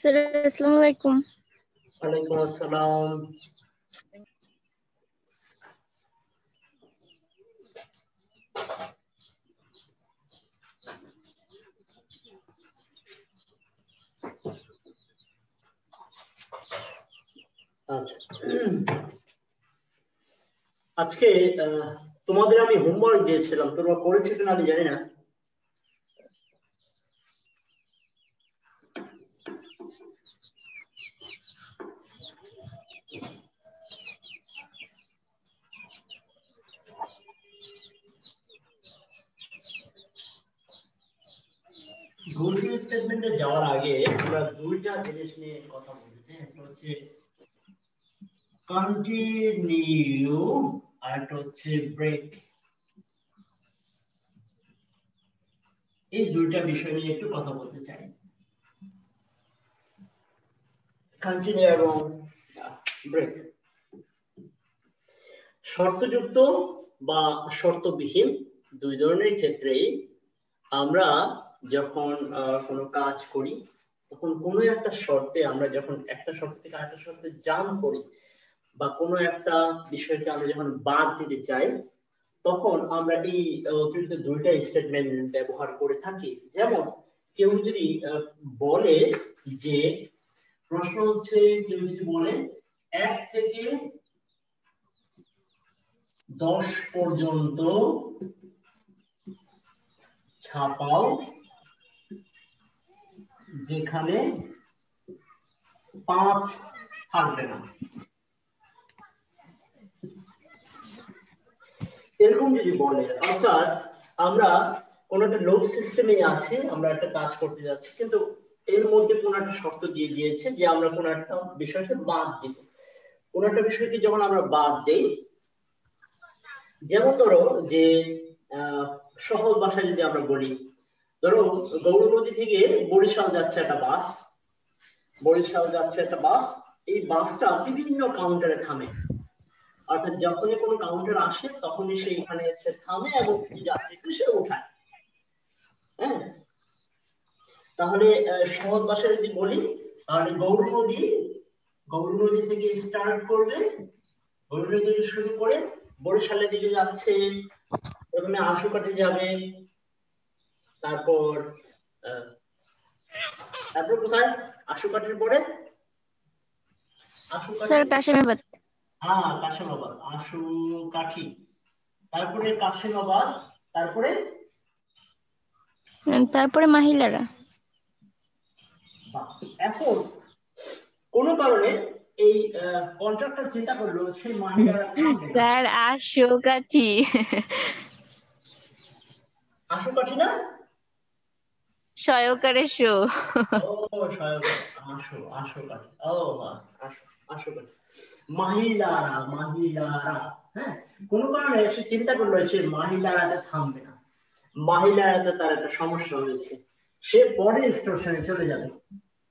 Sir আসসালামু আলাইকুম। ওয়ালাইকুম আসসালাম। আচ্ছা, আজকে তোমাদের আমি হোমওয়ার্ক দিয়েছিলাম, তোমরা করেছো কিনা আমি জানি না। গো টু স্টেটমেন্টে যাওয়ার আগে আমরা দুইটা জিনিস নিয়ে কথা বলছি। একটা হচ্ছে কন্টিনিউ আর একটা হচ্ছে ব্রেক। এই দুইটা বিষয় নিয়ে একটু কথা বলতে চাই। কন্টিনিউ এবং ব্রেক শর্তযুক্ত বা শর্তবিহীন দুই ধরনের ক্ষেত্রেই আমরা যখন কোনো কাজ করি তখন কোনো একটা শর্তে আমরা যখন একটা শর্ত থেকে আরেকটা শর্তে জাম্প করি বা কোনো একটা বিষয়কে আমরা যখন বাদ দিতে চাই তখন আমরা এই অতিরিক্ত দুইটা স্টেটমেন্ট ব্যবহার করে থাকি। যেমন কেউ যদি বলে যে, প্রশ্ন হচ্ছে কেউ যদি বলে 1 থেকে 10 পর্যন্ত ছাপাও যেখানে 5 থাকবে না। এরকম যদি বলে, অর্থাৎ আমরা কোন একটা লোড সিস্টেমে আছে, আমরা একটা কাজ করতে যাচ্ছি কিন্তু এর মধ্যে কোন একটা শর্ত দিয়ে দিয়েছে যে আমরা কোন একটা বিষয়কে বাদ দিব। কোন একটা বিষয়কে যখন আমরা বাদ দেই, যেমন ধরো যে সহজ ভাষায় যদি আমরা বলি, ধরো গৌরনদী থেকে বরিশাল যাচ্ছে একটা বাস, এই বাসটা বিভিন্ন কাউন্টারে থামে। অর্থাৎ যখনই কোনো কাউন্টার আসে তখনই সে এখানে এসে থামে এবং যাত্রীকে সে ওঠায়। হ্যাঁ, তাহলে সহজ ভাষায় যদি বলি, তাহলে গৌরনদী থেকে স্টার্ট করবে, গৌরনদী থেকে শুরু করে বরিশালের দিকে যাচ্ছে। প্রথমে আশুকাঠি যাবে, তারপর কোথায়? আশুকাঠির পরে স্যার কাশিমাবাদ। হ্যাঁ, কাশিমাবাদ, আশুকাঠি, তারপরে কাশিমাবাদ, তারপরে মাহিলারা। এখন কোন কারণে এই কন্ট্রাক্টর চিন্তা করলো সেই মাহিলারা স্যার আশুকাঠি। আশুকাঠি না, সহকারে শো। ও সহকারে, আশুকাঠি, ও আশুকাঠি, মাহিলারা। হ্যাঁ, কোন কারণে সে চিন্তা করলো সে মাহিলারাতে থামবে না, মাহিলারাতে তার একটা সমস্যা হয়েছে, সে পরে স্টেশনে চলে যাবে।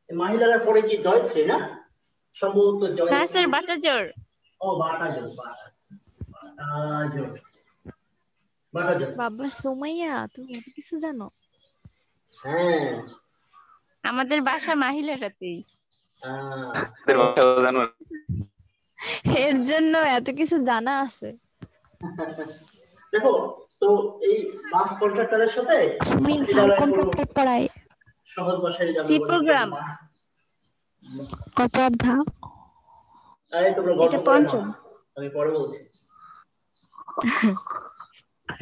মাহিলারা পরে কি জয়শ্রী না, সম্ভবত জয়শ্রী। হ্যাঁ স্যার, বাটাজোর। ও বাটাজোর। বাবা সোমাইয়া, তুমি এত কিছু জানো? হ্যাঁ, আমাদের বাসা মাহিলারাতেই। এর জন্য এত কিছু জানা আছে। দেখো তো এই বাস কন্ট্রাক্টরের সাথে কন্ট্রাক্টর পড়ায় সহজ ভাষায় সি প্রোগ্রাম। কত অধ্যায়? আরে তোমরা গল্প এটা করে নাও, পঞ্চম। আমি পরে বলছি।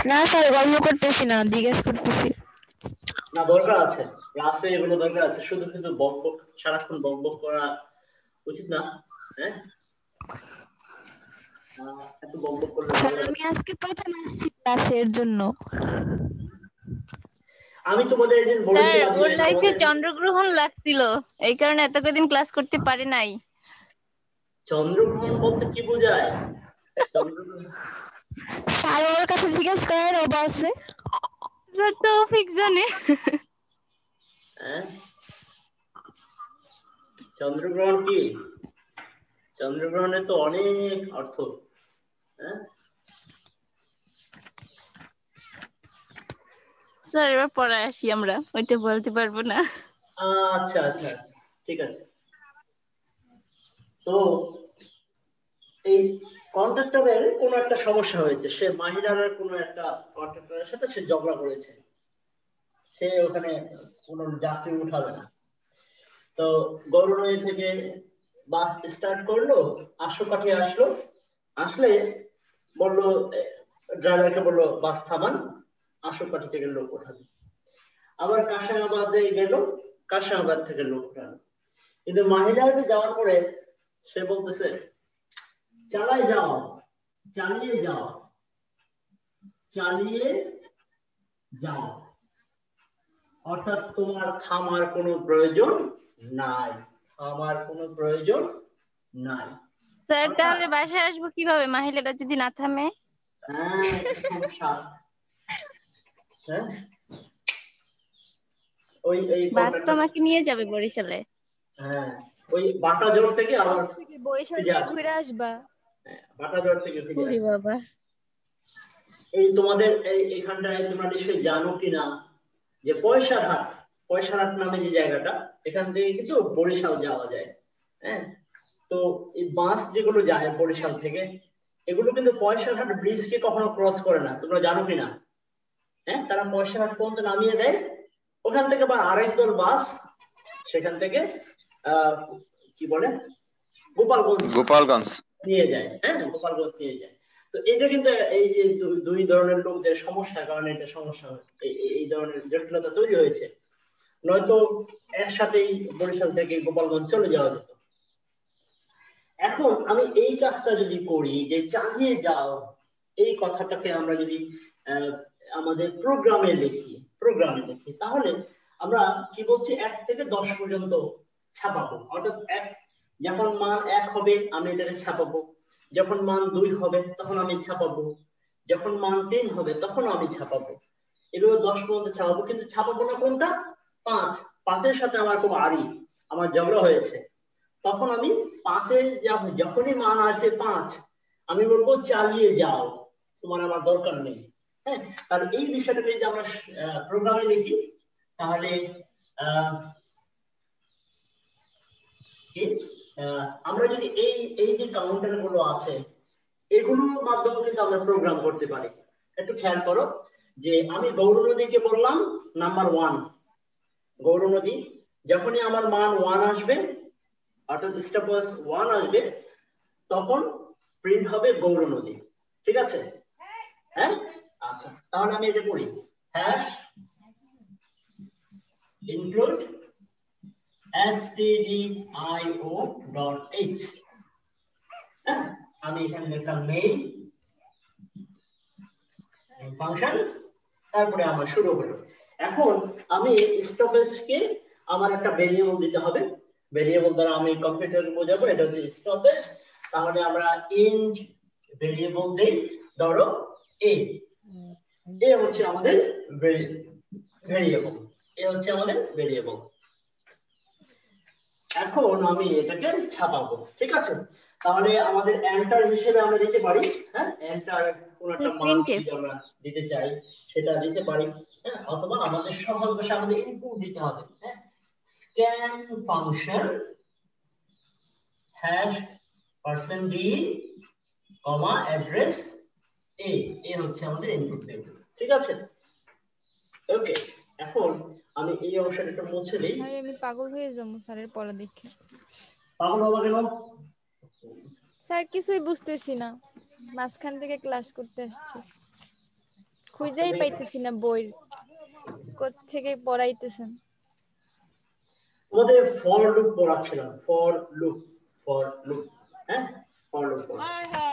না স্যার, গল্প করতেছি না, জিজ্ঞেস করতেছি। না, দরকার আছে, ক্লাসে এগুলো দরকার আছে, শুধু শুধু বকবক, সারাক্ষণ বকবক করা উচিত না। হ্যাঁ, এত বকবক করলে ভালো লাগে। আমি আজকে প্রথম আসছি ক্লাসের জন্য। আমি তোমাদের একদিন বলেছিলাম ওর লাইফে চন্দ্রগ্রহণ লাগছিল, এই কারণে এত কদিন ক্লাস করতে পারে নাই। চন্দ্রগ্রহণ বলতে কি বোঝায়? চন্দ্রগ্রহণ স্যার ওর কাছে জিজ্ঞেস করেন, ও বলছে। স্যার তৌফিক জানে। চন্দ্রগ্রহণ কি? চন্দ্রগ্রহণের তো অনেক অর্থ। স্যার এবার পড়ায় আসি, আমরা ওইটা বলতে পারবো না। আচ্ছা, ঠিক ঠিক আছে। তো এই কন্ট্রাক্টরের কোনো একটা সমস্যা হয়েছে, সে মাহিরার কোনো একটা কন্ট্রাক্টরের সাথে সে ঝগড়া করেছে, সে ওখানে কোনো যাত্রী উঠাবে না। তো গৌরনদী থেকে বাস স্টার্ট করলো, আশুকাঠি আসলো, আসলে বললো, ড্রাইভারকে বললো বাস থামান, আশুকাঠি থেকে লোক ওঠাবে। আবার কাশিমাবাদে গেল, কাশিমাবাদ থেকে লোক ওঠালো। কিন্তু মাহিরাতে যাওয়ার পরে সে বলতেছে চালাই যাও, চালিয়ে যাও, চালিয়ে যাও, অর্থাৎ তোমার থামার কোনো প্রয়োজন নাই, থামার কোনো প্রয়োজন নাই। স্যার অর্থাৎ তাহলে বাসায় আসবো কিভাবে মহিলাটা যদি না থামে? হ্যাঁ, সমস্যা। হ্যাঁ, ওই এই বাস তো কন্ট্রাক্টর, আমাকে নিয়ে যাবে বরিশালে। হ্যাঁ, ওই বাটাজোর থেকে আবার বরিশাল ফিরে থেকে আসবে। ঘুরে আসবা? হ্যাঁ, বাটাজোর থেকে ফিরে ওরে আসবে। বাবা। এই তোমাদের এইখানটায় তোমরা নিশ্চয়ই জানো কিনা যে পয়সারহাট, পয়সারহাট নামে যে জায়গাটা, এখান থেকে কিন্তু বরিশাল যাওয়া যায়। হ্যাঁ, তো এই বাস যেগুলো যায় বরিশাল থেকে, এগুলো কিন্তু পয়সারহাট ব্রিজকে কখনো ক্রস করে না, তোমরা জানো কিনা? হ্যাঁ, তারা পয়সারহাট পর্যন্ত নামিয়ে দেয়, ওখান থেকে বা আরেক দল বাস সেখান থেকে আহ কি বলে গোপালগঞ্জ নিয়ে যায়। হ্যাঁ, গোপালগঞ্জ নিয়ে যায়। তো এটা কিন্তু এই যে দুই ধরনের লোকদের সমস্যার কারণে এটা সমস্যা, এই ধরনের জটিলতা তৈরি হয়েছে, নয়তো একসাথেই বরিশাল থেকে গোপালগঞ্জ চলে যাওয়া যেত। এখন আমি এই কাজটা যদি করি যে চালিয়ে যাও, এই কথাটাকে আমরা যদি আমাদের প্রোগ্রামে লিখি, তাহলে আমরা কি বলছি 1 থেকে 10 পর্যন্ত ছাপাবো। অর্থাৎ যখন মান 1 হবে আমি এটাকে ছাপাবো, যখন মান 2 হবে তখন আমি ছাপাবো, যখন মান 3 হবে তখন আমি ছাপাবো, এগুলো 10 পর্যন্ত ছাপাবো। কিন্তু ছাপাবো না কোনটা? 5। 5-এর সাথে আমার খুব আমার ঝগড়া হয়েছে। তখন আমি 5-এ যখনই মান আসবে 5, আমি বলবো চালিয়ে যাও, তোমার আমার দরকার নেই। হ্যাঁ, আর এই বিষয়টা যদি আমরা প্রোগ্রামে লিখি তাহলে আমরা যদি এই যে কাউন্টার গুলো আছে এগুলোর মাধ্যমে কিন্তু আমরা প্রোগ্রাম করতে পারি। একটু খেয়াল করো যে আমি গৌরনদীকে বললাম নাম্বার 1, গৌরনদী, যখনই আমার মান 1 আসবে অর্থাৎ স্টপওয়াচ 1 আসবে তখন প্রিন্ট হবে গৌরনদী। ঠিক আছে? হ্যাঁ, আচ্ছা, তাহলে আমি এটা করি, হ্যাশ ইনক্লুড stdio.h। হ্যাঁ, আমি এখানে লিখলাম মেইন ফাংশন, তারপরে আমার শুরু হলো। এখন আমি স্টপেজকে আমার একটা ভেরিয়েবল দিতে হবে, ভেরিয়েবল দ্বারা আমি কম্পিউটারকে বোঝাবো এটা হচ্ছে স্টপেজ। তাহলে আমরা ইন্ট ভেরিয়েবল দেই, ধরো এ, এ হচ্ছে আমাদের ভেরিয়েবল, এ হচ্ছে আমাদের ভেরিয়েবল। এখন আমি এটাকে ছাপাবো। ঠিক আছে, তাহলে আমাদের এন্টার হিসেবে আমরা দিতে পারি, হ্যাঁ, এন্টার কোন একটা মান প্রিন্টএফ। যদি আমরা দিতে চাই সেটা দিতে পারি। হ্যাঁ, অথবা আমাদের সহজ ভাষায় আমাদের ইনপুট দিতে হবে। হ্যাঁ, scan function hash %d, address A, A হচ্ছে আমাদের ইনপুট ভেরিয়েবল। ঠিক আছে, ওকে। এখন আমি এই অংশটা একটু মুছে দেই। আরে আমি পাগল হয়ে যাবো স্যারের পড়া দেখে। পাগল হবো কেন? স্যার কিছুই বুঝতেছি না, মাঝখান থেকে ক্লাস করতে আসছি, খুঁজেই পাইতেছি না বই, কোত্থেকে পড়াইতেছেন। আমাদের ফর লুপ পড়াচ্ছিলাম, ফর লুপ, হ্যাঁ, ফর লুপ পড়াচ্ছিলাম।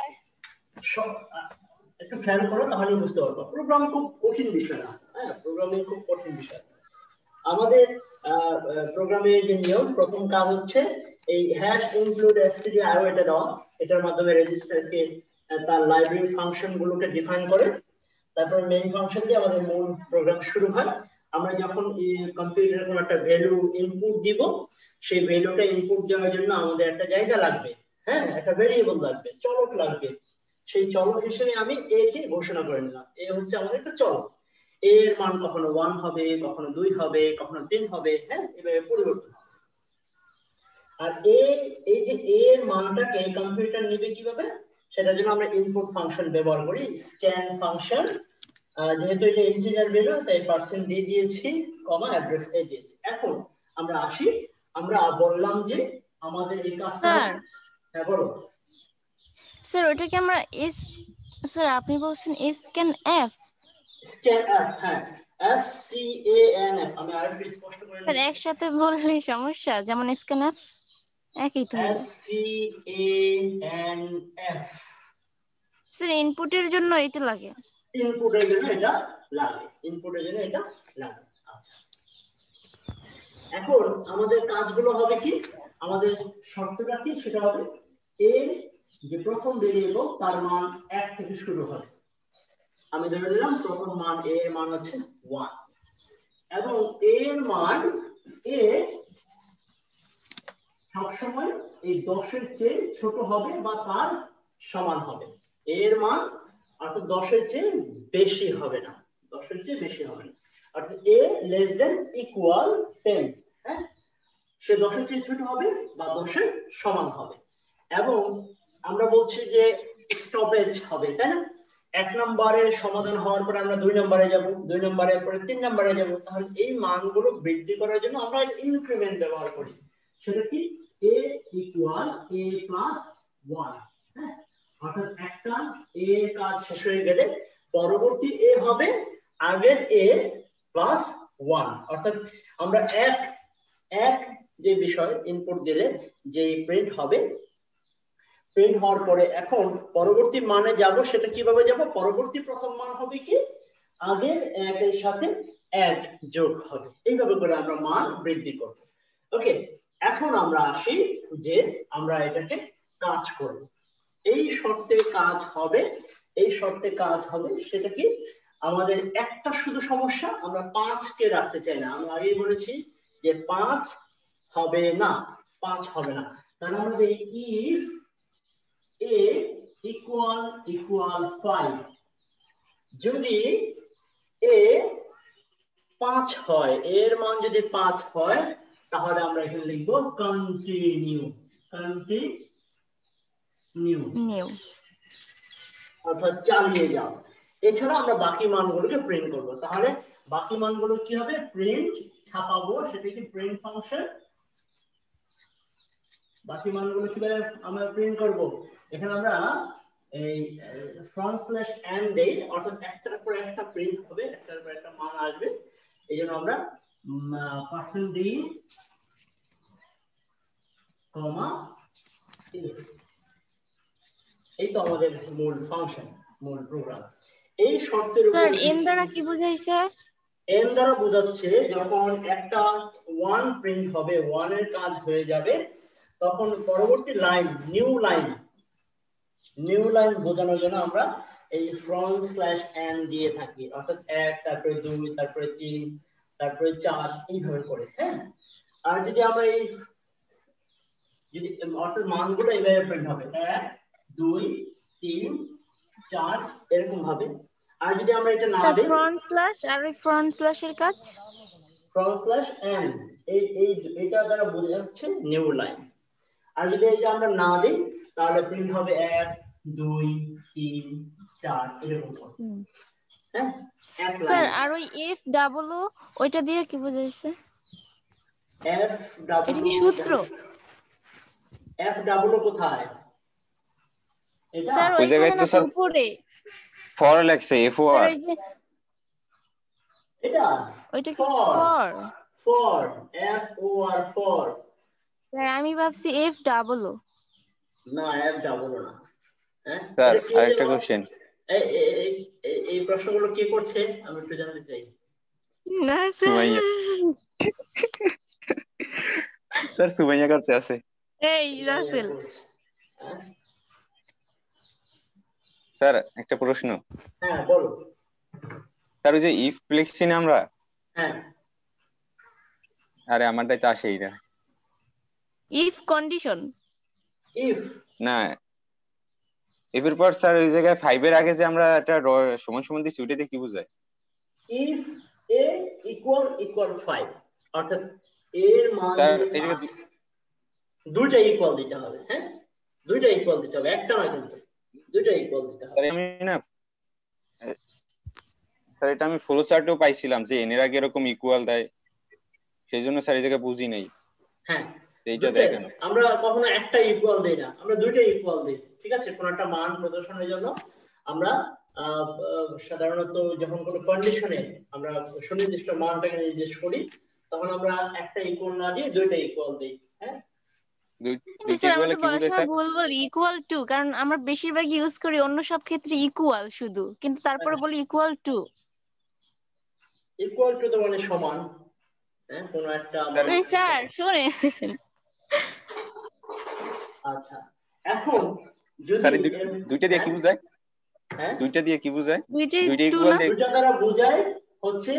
একটু খেয়াল করো তাহলে বুঝতে পারবো, প্রোগ্রাম খুব কঠিন বিষয় না। হ্যাঁ, প্রোগ্রামিং খুব কঠিন বিষয়। আমাদের প্রোগ্রামে যে নিয়ম, প্রথম কাজ হচ্ছে এই হ্যাশ ইনক্লুড stdio এটা দেওয়া, এটার মাধ্যমে রেজিস্টারকে তার লাইব্রেরি ফাংশন গুলোকে ডিফাইন করে, তারপর মেইন ফাংশন দিয়ে আমাদের মূল প্রোগ্রাম শুরু হয়। আমরা যখন কম্পিউটারে কোনো একটা ভ্যালু ইনপুট দিব, সেই ভ্যালুটা ইনপুট দেওয়ার জন্য আমাদের একটা জায়গা লাগবে, হ্যাঁ, একটা ভেরিয়েবল লাগবে, চলক লাগবে। সেই চলক হিসেবে আমি এ কে ঘোষণা করে নিলাম, এ হচ্ছে আমাদের একটা চলক, এর মান কখনো 1 হবে, কখনো 2 হবে, কখনো 3 হবে। হ্যাঁ, এভাবে পরিবর্তন হবে। আর এই যে a এর মানটাকে কম্পিউটার নেবে কিভাবে, সেটার জন্য আমরা ইনপুট ফাংশন ব্যবহার করি, স্ক্যান ফাংশন। যেহেতু এটা ইন্টিজার ভ্যালু তাই পার্সেন্ট দিয়ে দিয়েছি, কমা অ্যাড্রেস এ দিয়েছি। এখন আমরা আসি, আমরা বললাম যে আমাদের এই কাজটা স্যার হ্যাঁ বলো স্যার ওটা কি আমরা এস, স্যার আপনি বলছেন স্ক্যান এফ, স্ক্যান এফ, হ্যাঁ S C A N F. আমি আরেকটু স্পষ্ট করে স্যার নিচ্ছি, একসাথে বললে সমস্যা, যেমন স্ক্যান এফ একই তো এস হইলো। C A N F. Sir ইনপুটের জন্য এটা লাগে। ইনপুটের জন্য এটা লাগে, ইনপুটের জন্য এটা লাগে। আচ্ছা, এখন আমাদের কাজগুলো হবে কি, আমাদের শর্তটা কি, সেটা হবে a যে প্রথম ভেরিয়েবল তার মান 1 থেকে শুরু হবে। আমি ধরে নিলাম প্রথম মান a এর মান হচ্ছে 1, এবং a এর মান a সবসময় এই 10 এর চেয়ে ছোট হবে বা তার সমান হবে। a এর মান অর্থাৎ 10 এর চেয়ে বেশি হবে না, 10 এর চেয়ে বেশি হবে না, অর্থাৎ a লেস দেন ইকুয়াল 10। হ্যাঁ, সে 10 এর চেয়ে ছোট হবে বা 10 এর সমান হবে। এবং আমরা বলছি যে স্টপেজ হবে, তাই না? 1 নম্বরের সমাধান হওয়ার পরে আমরা 2 নম্বরে যাব, 2 নম্বরের পরে 3 নম্বরে যাব। তাহলে এই মানগুলো বৃদ্ধি করার জন্য আমরা ইনক্রিমেন্ট ব্যবহার করি, সেটা কি a ইকুয়াল a প্লাস 1। হ্যাঁ, অর্থাৎ একটা a এর কাজ শেষ হয়ে গেলে পরবর্তী a হবে আগের a প্লাস 1। অর্থাৎ আমরা এক যে বিষয় ইনপুট দিলে যে প্রিন্ট হবে, প্রিন্ট হওয়ার পরে এখন পরবর্তী মানে যাব, সেটা কিভাবে যাব, পরবর্তী প্রথম মান হবে কি আগের একের সাথে এক যোগ হবে, এইভাবে করে আমরা মান বৃদ্ধি করব। ওকে, এখন আমরা আসি যে আমরা এটাকে কাজ করব। এই শর্তে কাজ হবে, এই শর্তে কাজ হবে সেটা কি, আমাদের একটা শুধু সমস্যা, আমরা 5 কে রাখতে চাই না। আমরা আগেই বলেছি যে 5 হবে না, 5 হবে না। তাহলে আমরা এই if a equal 5, যদি a 5 হয়, এর মান যদি 5 হয়, তাহলে আমরা এখানে লিখব কন্টিনিউ, নিউ। অর্থাৎ চালিয়ে যাও। এছাড়া আমরা বাকি মানগুলোকে প্রিন্ট করব। তাহলে বাকি মানগুলো কি হবে, প্রিন্ট ছাপাবো, সেটা কি প্রিন্ট ফাংশন। বাকি মানগুলো কিভাবে আমরা প্রিন্ট করব, এখানে আমরা এই ফ্রন্ট স্ল্যাশ এন দেই, অর্থাৎ একটার পর একটা প্রিন্ট হবে, একটার পর একটা মান আসবে। এইজন্য আমরা পার্সেন্ট ডি কমা এই তো আমাদের মূল ফাংশন, মূল প্রোগ্রাম। এই শর্তের উপর স্যার এন দ্বারা কি বুঝাইছে? এন দ্বারা বোঝাচ্ছে যখন একটা 1 প্রিন্ট হবে, 1 এর কাজ হয়ে যাবে, তখন পরবর্তী লাইন নিউ লাইন বোঝানোর জন্য আমরা এই ফ্রন্ট স্ল্যাশ এন দিয়ে থাকি, অর্থাৎ 1 তারপরে 2 তারপরে 3 তারপরে 4 এইভাবে করে। হ্যাঁ, আর যদি আমরা এই যদি অর্থাৎ মানগুলো এইভাবে প্রিন্ট হবে 1 2 3 4 এরকম ভাবে। আর যদি আমরা এটা না স্যার দেই, ফ্রন্ট স্ল্যাশ, আর ওই ফ্রন্ট স্ল্যাশের কাজ ফ্রন্ট স্ল্যাশ এন, এই এটা দ্বারা বোঝা যাচ্ছে নিউ লাইন। আর যদি এটা আমরা না দিই, তাহলে প্রিন্ট হবে 1 2 3 4 এরকম হবে। হ্যাঁ, এক স্যার, লাইন। আর ওই এফ ডাবল ও ওইটা দিয়ে কি বুঝাইছে? এফ ডাবল এটা কি সূত্র? এফ ডাবল কোথায়, এটা স্যার ওই ওইখানে জায়গায় না তো তো স্যার উপরে। ফর লেখছে এফ ও স্যার আর। ওই যে এটা ওইটা কি for, for? For F O R for. Sir আমি ভাবছি এফ ডাবল ও। না, এফ ডাবল না। হ্যাঁ, স্যার এটা কে আরেকটা কোশ্চেন। এই প্রশ্নগুলো কে করছে আমি একটু জানতে চাই। না স্যার, সুমাইয়া। স্যার সুমাইয়া কাছে আছে। এই রাসেল। হ্যাঁ? স্যার একটা প্রশ্ন। হ্যাঁ বলো। স্যার ওই যে ইফ লিখছি না আমরা, হ্যাঁ, আরে আমারটাই তো আসেই না। If condition. ইফ না, এর পর স্যার ওই জায়গায় 5 এর আগে যে আমরা একটা সমান সমান দিচ্ছি ওইটাতে কি বোঝায়? ইফ a ইকুয়াল 5, অর্থাৎ এর মান স্যার যদি এই 5, জায়গায় দুইটা ইকুয়াল দিতে হবে। হ্যাঁ, দুইটা ইকুয়াল দিতে হবে, একটা না কিন্তু দুইটা ইকুয়াল দিতে হবে। আমি না স্যার এটা আমি ফ্লো চার্টেও পাইছিলাম যে এন এর আগে এরকম ইকুয়াল দেয়, সেই জন্য স্যার এই জায়গায় বুঝি নাই। হ্যাঁ, এইটা দেয় কেন? আমরা কখনো একটা ইকুয়াল দেই না, আমরা দুইটা ইকুয়াল দিই। ঠিক আছে, কোন একটা মান প্রদর্শনের জন্য আমরা সাধারণত যখন কোনো কন্ডিশনে আমরা সুনির্দিষ্ট মানটাকে নির্দেশ করি, তখন আমরা একটা ইকুয়াল না দিয়ে দুইটা ইকুয়াল দিই। হ্যাঁ, কিন্তু স্যার আমরা তো বলার সময় ভুল বলি ইকুয়াল টু, কারণ আমরা বেশিরভাগ ইউজ করি অন্য সব ক্ষেত্রে ইকুয়াল শুধু, কিন্তু তারপরে বলি ইকুয়াল টু। ইকুয়াল টু তো মানে সমান। হ্যাঁ, কোন একটা স্যার শুনে। আচ্ছা, এখন যদি দুইটা দিয়ে কি বোঝায়? হ্যাঁ, দুইটা দিয়ে কি বোঝায়? দুইটা ইকুয়াল দুইটা দ্বারা বোঝায় হচ্ছে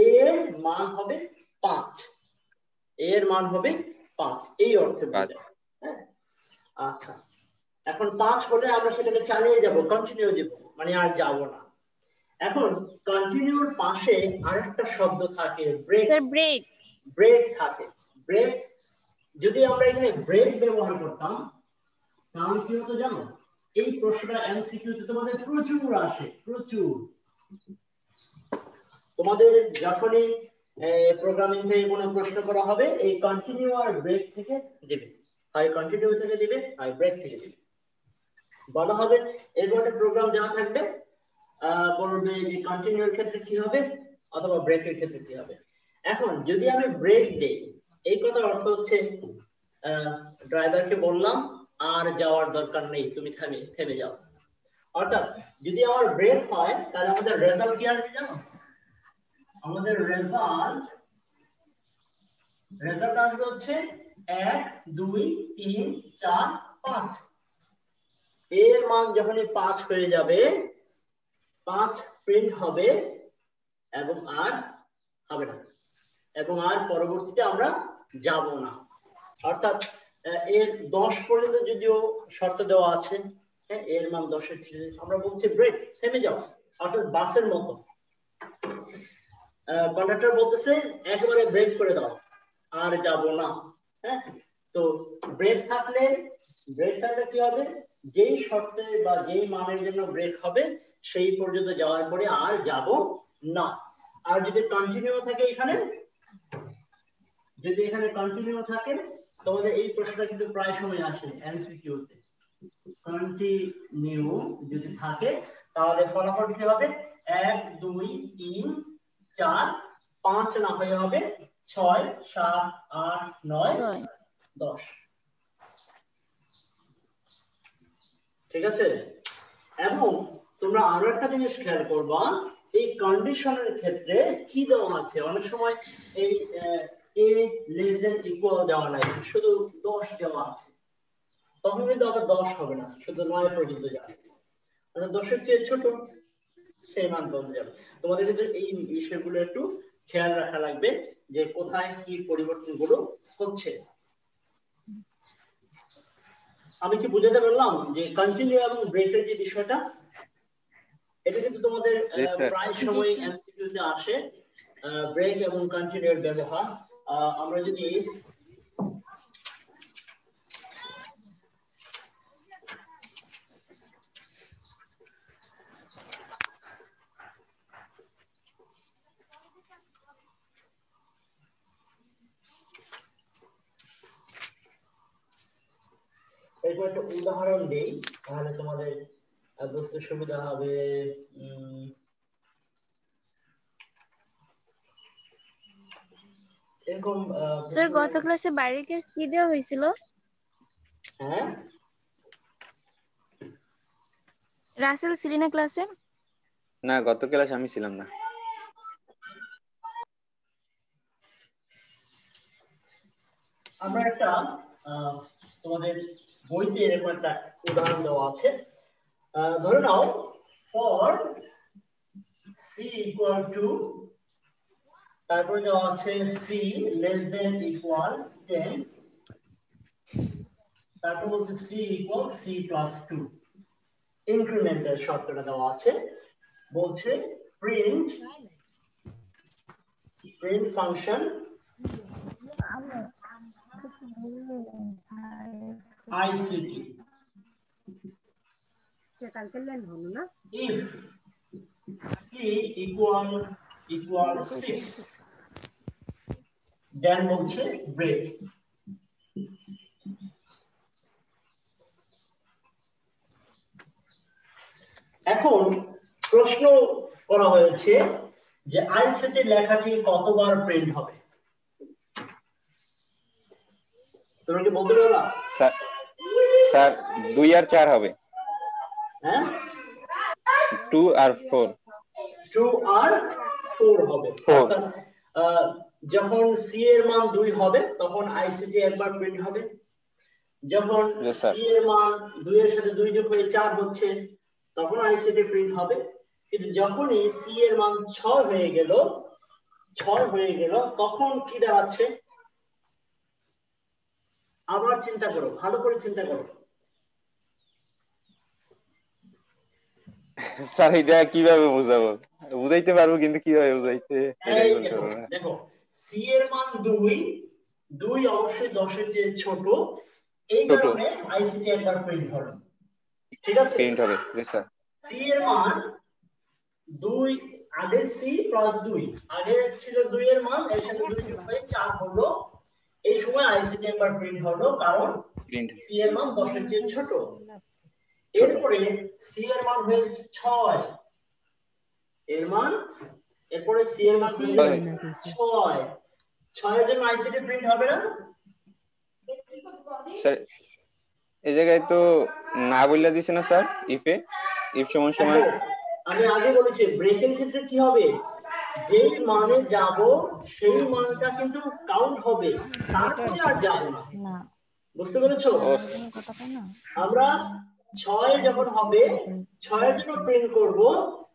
a এর মান হবে 5, a এর মান হবে 5, এই অর্থে বোঝায়। হ্যাঁ, আচ্ছা, এখন 5 হলে আমরা সেটাকে চালিয়ে যাব, কন্টিনিউ দেব, মানে আর যাব না। এখন কন্টিনিউর পাশে আরেকটা শব্দ থাকে ব্রেক। স্যার ব্রেক, ব্রেক থাকে, ব্রেক। যদি আমরা এখানে ব্রেক ব্যবহার করতাম তাহলে কি হতো জানো? এই প্রশ্নটা এমসিকিউ তে তোমাদের প্রচুর আসে, প্রচুর। তোমাদের যখনই প্রোগ্রামিং থেকে কোনো প্রশ্ন করা হবে, এই কন্টিনিউ আর ব্রেক থেকে দিবে, হয় কন্টিনিউ থেকে দিবে, হয় ব্রেক থেকে দিবে। বলা হবে এরকম একটা প্রোগ্রাম দেওয়া থাকবে, বলবে যে কন্টিনিউর ক্ষেত্রে কি হবে অথবা ব্রেকের ক্ষেত্রে কি হবে। এখন যদি আমি ব্রেক দেই, এই কথার অর্থ হচ্ছে ড্রাইভারকে বললাম আর যাওয়ার দরকার নেই, তুমি থেমে যাও। অর্থাৎ যদি আমার ব্রেক হয় তাহলে আমাদের রেজাল্ট কি আসবে জানো? আমাদের রেজাল্ট আসবে হচ্ছে 1 2 3 4 5। এর মান যখনই 5 হয়ে যাবে, 5 প্রিন্ট হবে এবং আর হবে না, এবং আর পরবর্তীতে আমরা যাব না। অর্থাৎ এর 10 পর্যন্ত যদিও শর্ত দেওয়া আছে, এর মান 10 এর ছিল, আমরা বলছি ব্রেক, থেমে যাও। অর্থাৎ বাসের মতো কন্ডাক্টর বলতেছে একেবারে ব্রেক করে দাও, আর যাব না। হ্যাঁ, তো ব্রেক থাকলে কি হবে? যেই শর্তে বা যেই মানের জন্য ব্রেক হবে সেই পর্যন্ত যাওয়ার পরে আর যাব না। আর যদি কন্টিনিউ থাকে, এখানে যদি এখানে কন্টিনিউ থাকে, তোমাদের এই প্রশ্নটা কিন্তু প্রায় সময় আসে এমসিকিউ তে। কন্টিনিউ যদি থাকে তাহলে ফলাফল কি হবে? 1 2 3 4 5 না হয়ে হবে 6 7 8 9 10। ঠিক আছে? এবং তোমরা আরো একটা জিনিস খেয়াল করবা, এই কন্ডিশনের ক্ষেত্রে কি দেওয়া আছে, অনেক সময় এই a less than equal দেওয়া নাই, শুধু 10 দেওয়া আছে, তখন কিন্তু আবার 10 হবে না, শুধু 9 পর্যন্ত যাবে। মানে 10 এর চেয়ে ছোট সেই মান বদলে যাবে। তোমাদের কিন্তু এই বিষয়গুলো একটু খেয়াল রাখা লাগবে যে কোথায় কি পরিবর্তনগুলো হচ্ছে। আমি কি বুঝাতে পারলাম যে কন্টিনিউ এবং ব্রেকের যে বিষয়টা, এটা কিন্তু তোমাদের প্রায় সময় এমসিকিউ তে আসে, ব্রেক এবং কন্টিনিউর ব্যবহার। আমরা যদি এরকম একটা উদাহরণ দেই তাহলে তোমাদের বুঝতে সুবিধা হবে। এরকম স্যার গত ক্লাসে বাইরে কেস কি দেওয়া হয়েছিল? হ্যাঁ, রাসেল সিলিনা ক্লাসে? না, গত ক্লাসে আমি ছিলাম না। আমরা একটা তোমাদের বইতে এরকম একটা উদাহরণ দেওয়া আছে। ধরে নাও ফর c ইকুয়াল টু, তারপরে দেওয়া আছে c লেস দেন ইকুয়াল 10, তারপর বলছে c equal c plus 2। Incremental শর্তটা দেওয়া আছে, বলছে print function ICT if c equal 6 then বলছে ব্রেক। এখন প্রশ্ন করা হয়েছে যে আইসিটি লেখাটি কতবার প্রিন্ট হবে, তোমরা কি বলতে পারবা? স্যার 2 আর 4 হবে। হ্যাঁ 2 আর 4 2 আর 4 হবে। যখন সি এর মান 2 হবে তখন আইসিটি একবার প্রিন্ট হবে, যখন সি এর মান 2 এর সাথে 2 যোগ হয়ে 4 হচ্ছে তখন আইসিটি প্রিন্ট হবে। কিন্তু যখনই সি এর মান 6 হয়ে গেল তখন কি দাঁড়াচ্ছে? আবার চিন্তা করো, ভালো করে চিন্তা করো। স্যার এটা কিভাবে বুঝাবো, বুঝাইতে পারবো কিন্তু কিভাবে বুঝাইতে দেখো সি এর মান 2 অবশ্যই 10 এর চেয়ে ছোট, এই কারণে আইসিটি একবার প্রিন্ট হবে। ঠিক আছে, প্রিন্ট হবে। জি স্যার। সি এর মান 2 আগে সি প্লাস 2 আগে ছিল 2 এর মান, এর সাথে 2 যোগ হয়ে 4 হলো, এই সময় আইসিটি একবার প্রিন্ট হলো কারণ সি এর মান 10 এর চেয়ে ছোট। এরপরে সি এর মান হয়েছে 6 এর মান, এরপরে সি এর মান হয়েছে 6 এর জন্য আইসিটি প্রিন্ট হবে না স্যার? এই জায়গায় তো না বললা দিছে না স্যার, ইফ সমান সমান। আমি আগে বলেছি ব্রেকের ক্ষেত্রে কি হবে, যেই মানে যাব সেই মানটা কিন্তু কাউন্ট হবে, তারপরে আর যাব না। বুঝতে পেরেছো? আমরা 6 যখন হবে 6 এর জন্য প্রিন্ট করব,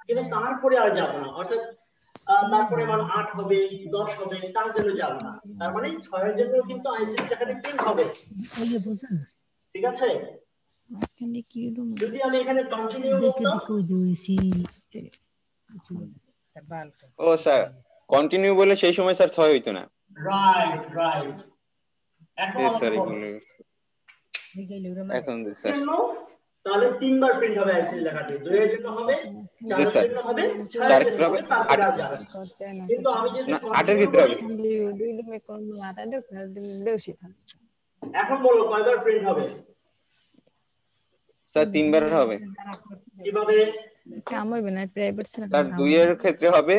কিন্তু তারপরে আর যাব না, অর্থাৎ তারপরে মান 8 হবে 10 হবে তার জন্য যাব না। তার মানে 6 এর জন্য কিন্তু আইসিটি লেখাটা প্রিন্ট হবে। ঠিক আছে, যদি আমি এখানে কন্টিনিউ করতাম। ও স্যার কন্টিনিউ বলে সেই সময় স্যার 6 হইতো না। রাইট এখন স্যার এখন স্যার তাহলে 3 বার প্রিন্ট হবে আইসিটি লেখাটি, 2 এর জন্য হবে, 4 এর জন্য হবে, 6 এর জন্য হবে, তারপরে আর যাবে। কিন্তু আমি যদি 8 এর ক্ষেত্রে হবে। এখন বলো কয়বার প্রিন্ট হবে? স্যার 3 বার হবে। কিভাবে? স্যার 2 এর ক্ষেত্রে হবে,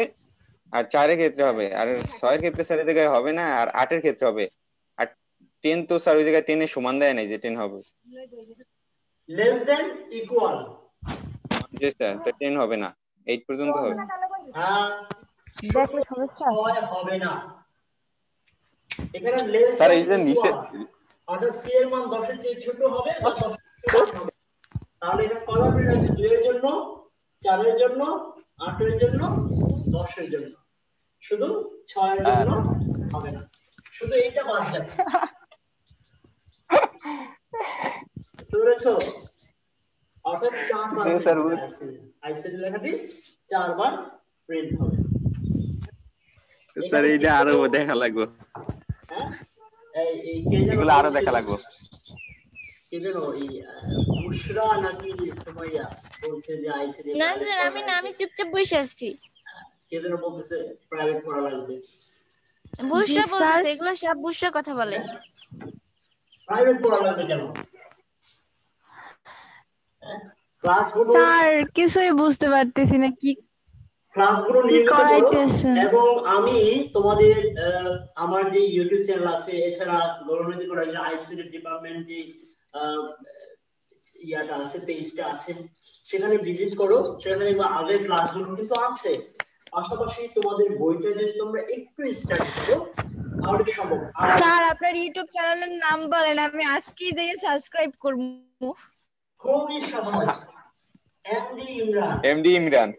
আর 4 এর ক্ষেত্রে হবে, আর 6 এর ক্ষেত্রে স্যার এই জায়গায় হবে না, আর 8 এর ক্ষেত্রে হবে। আর 10 তো স্যার ওই জায়গায় 10 এর সমান দেয় নাই যে 10 হবে। Less than equal. Ji sir, তো 10 হবে না, 8 পর্যন্ত হবে। হ্যাঁ দেখলে সমস্যা হবে না এখানে। লেস স্যার এই যে নিচে অর্থাৎ সি এর মান 10 এর চেয়ে ছোট হবে বা 10 এর চেয়ে বড় হবে, তাহলে এটা কয়বার প্রিন্ট হচ্ছে? 2 এর জন্য, 4 এর জন্য, 8 এর জন্য, 10 এর জন্য, শুধু 6 এর জন্য হবে না, শুধু এইটা বাদ যাবে। বুঝছো? অর্থাৎ 4 বার আইসিটি লেখাটি 4 বার প্রিন্ট হবে। স্যার এইটা আরো দেখা লাগবে। হ্যাঁ এই এগুলো আরো দেখা লাগবে। কি জানো এই বুশরা নাকি সুমাইয়া বলছে যে আইসিটি না স্যার আমি চুপচাপ বসে আছি। কে যেন বলতেছে প্রাইভেট পড়া লাগবে। বুশরা বলতেছে, এগুলো সব বুশরা কথা বলে। প্রাইভেট পড়া লাগবে কেন? ক্লাসগুলো স্যার কিছুই বুঝতে পারতেছি না কি ক্লাসগুলো নিয়মিত করো, এবং আমি তোমাদের আমার যে ইউটিউব চ্যানেল আছে, এছাড়া গণনীতি করা যে আইসিটি ডিপার্টমেন্ট যে ইয়াটা আছে, পেজটা আছে, সেখানে ভিজিট করো, সেখানে দেখবা আগের ক্লাসগুলো কিন্তু আছে। পাশাপাশি তোমাদের বইটা যদি তোমরা একটু স্টাডি করো তাহলে সম্ভব। স্যার আপনার ইউটিউব চ্যানেলের নাম বলেন, আমি আজকেই দিয়ে সাবস্ক্রাইব করব। খুবই সহজ, এমডি ইমরান।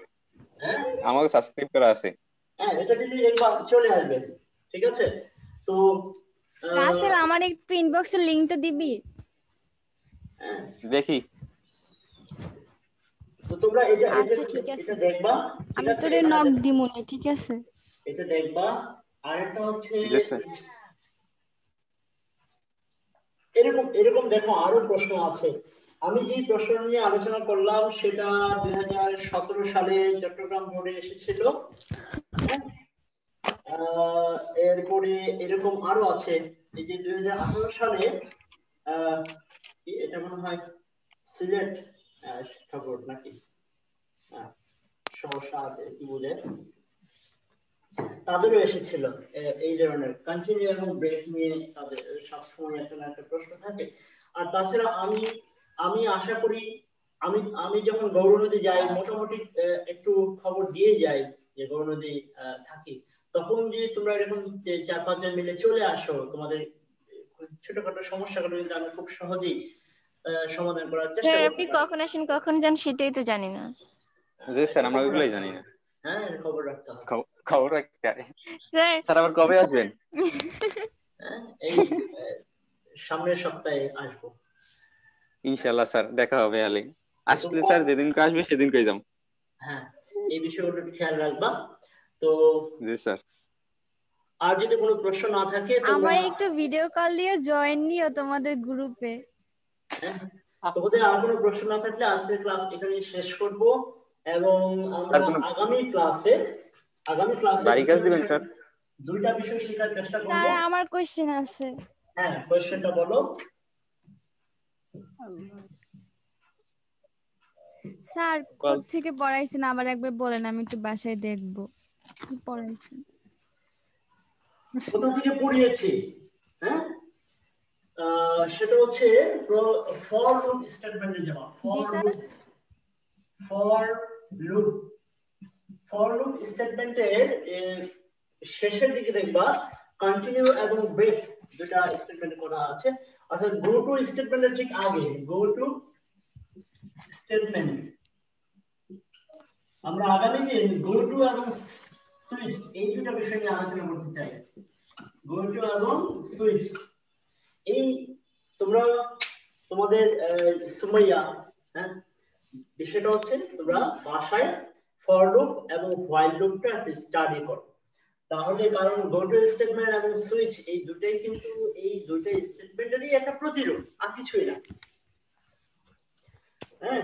আমাকে সাবস্ক্রাইব করা আছে। হ্যাঁ এটা দিলে একবার চলে আসবে। ঠিক আছে, তো রাসেল আমার একটু ইনবক্সে লিংকটা দিবি? দেখি। তো তোমরা এটা ঠিক আছে, এটা দেখবা, আমি তোরে নক দিমুনি। ঠিক আছে, এটা দেখবা। আরেকটা হচ্ছে এরকম এরকম দেখো আরো প্রশ্ন আছে। আমি যে প্রশ্ন নিয়ে আলোচনা করলাম সেটা 2017 সালে চট্টগ্রাম বোর্ডে এসেছিল। এরপরে এরকম আরো আছে, এই যে 2018 সালে এটা মনে হয় সিলেট শিক্ষা বোর্ড নাকি সহসাদ কি বলে, তাদেরও এসেছিল এই ধরনের কন্টিনিউ এবং ব্রেক নিয়ে তাদের সবসময় একটা না একটা প্রশ্ন থাকে। আর তাছাড়া আমি আমি আশা করি আমি আমি যখন গৌরনদী যাই মোটামুটি একটু খবর দিয়ে যাই যে গৌরনদী থাকি, তখন যদি তোমরা এরকম 4-5 জন মিলে চলে আসো, তোমাদের ছোটখাটো সমস্যাগুলো কিন্তু আমি খুব সহজেই সমাধান করার চেষ্টা স্যার করতে আপনি পারি। কখন আসেন কখন যান সেটাই তো জানি না। জি স্যার, আমরা ওইগুলাই জানি না। হ্যাঁ, খবর রাখতে হবে। খবর রাখতে হবে স্যার। স্যার, আবার কবে আসবেন? এই সামনের সপ্তাহে আসবো ইনশাআল্লাহ স্যার, দেখা হবে। আলী আসলে স্যার যেদিনকে আসবে সেদিনকেই যাম। হ্যাঁ, এই বিষয়গুলো একটু খেয়াল রাখবা। তো জি স্যার। আর যদি কোনো প্রশ্ন না থাকে আমার একটু ভিডিও কল দিয়ে জয়েন নিও তোমাদের গ্রুপে। তোমাদের আর কোনো প্রশ্ন না থাকলে আজকের ক্লাস এখানে শেষ করব, এবং আমরা আগামী ক্লাসে বাড়ি কাজ দিবেন স্যার? দুইটা বিষয় শেখার চেষ্টা করব। স্যার আমার কোশ্চেন আছে। হ্যাঁ, কোশ্চেনটা বলো। স্যার কোথা থেকে পড়াইছেন আবার একবার বলেন, আমি একটু বাসায় দেখব কি পড়াইছেন। কোথা থেকে পড়িয়েছি? হ্যাঁ, সেটা হচ্ছে ফর লুপ স্টেটমেন্টের জবাব। জি স্যার। ফর লুপ স্টেটমেন্টের শেষের দিকে দেখবা কন্টিনিউ এবং ব্রেক দুটা স্টেটমেন্ট করা আছে, অর্থাৎ গো টু স্টেটমেন্টের ঠিক আগে গো টু স্টেটমেন্ট। আমরা আগামী দিন গো টু এবং সুইচ এই দুটো বিষয় নিয়ে আলোচনা করতে চাই। গো টু এবং সুইচ, এই তোমরা তোমাদের সুমাইয়া, হ্যাঁ, বিষয়টা হচ্ছে তোমরা বাসায় ফর লুপ এবং হোয়াইল লুপটা একটু স্টাডি করো তাহলে, কারণ গো টু স্টেটমেন্ট এবং সুইচ এই দুটোই কিন্তু এই দুটো স্টেটমেন্টেরই একটা প্রতিরূপ, আর কিছুই না। হ্যাঁ,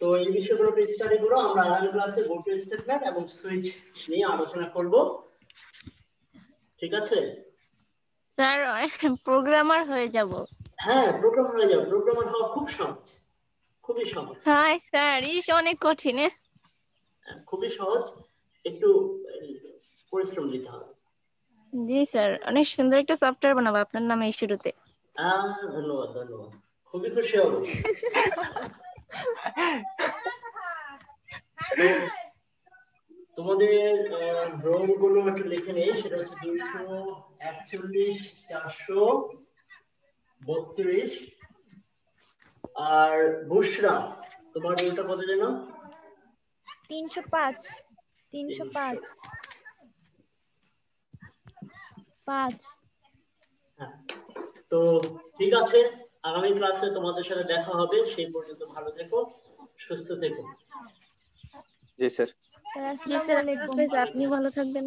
তো এই বিষয়গুলো একটু স্টাডি করো। আমরা আগামী ক্লাসে গো টু স্টেটমেন্ট এবং সুইচ নিয়ে আলোচনা করব, ঠিক আছে স্যার? প্রোগ্রামার হয়ে যাব। হ্যাঁ, প্রোগ্রামার হয়ে যাও। প্রোগ্রামার হওয়া খুব সহজ, খুবই সহজ। হ্যাঁ স্যার, অনেক কঠিন। খুবই সহজ, একটু পরিশ্রম দিতে হবে। জি স্যার, অনেক সুন্দর একটা সফটওয়্যার বানাবো আপনার নামে এই শুরুতে। ধন্যবাদ ধন্যবাদ, খুবই খুশি হব। তোমাদের রোল গুলো একটু লিখে নেই, সেটা হচ্ছে 241, 432। আর বুশরা, তোমার রোলটা কত যেন? 305 5। হ্যাঁ, তো ঠিক আছে, আগামী ক্লাসে তোমাদের সাথে দেখা হবে। সেই পর্যন্ত ভালো থেকো, সুস্থ থেকো। জি স্যার। স্যার আসসালামু আলাইকুম। আপনি ভালো থাকবেন।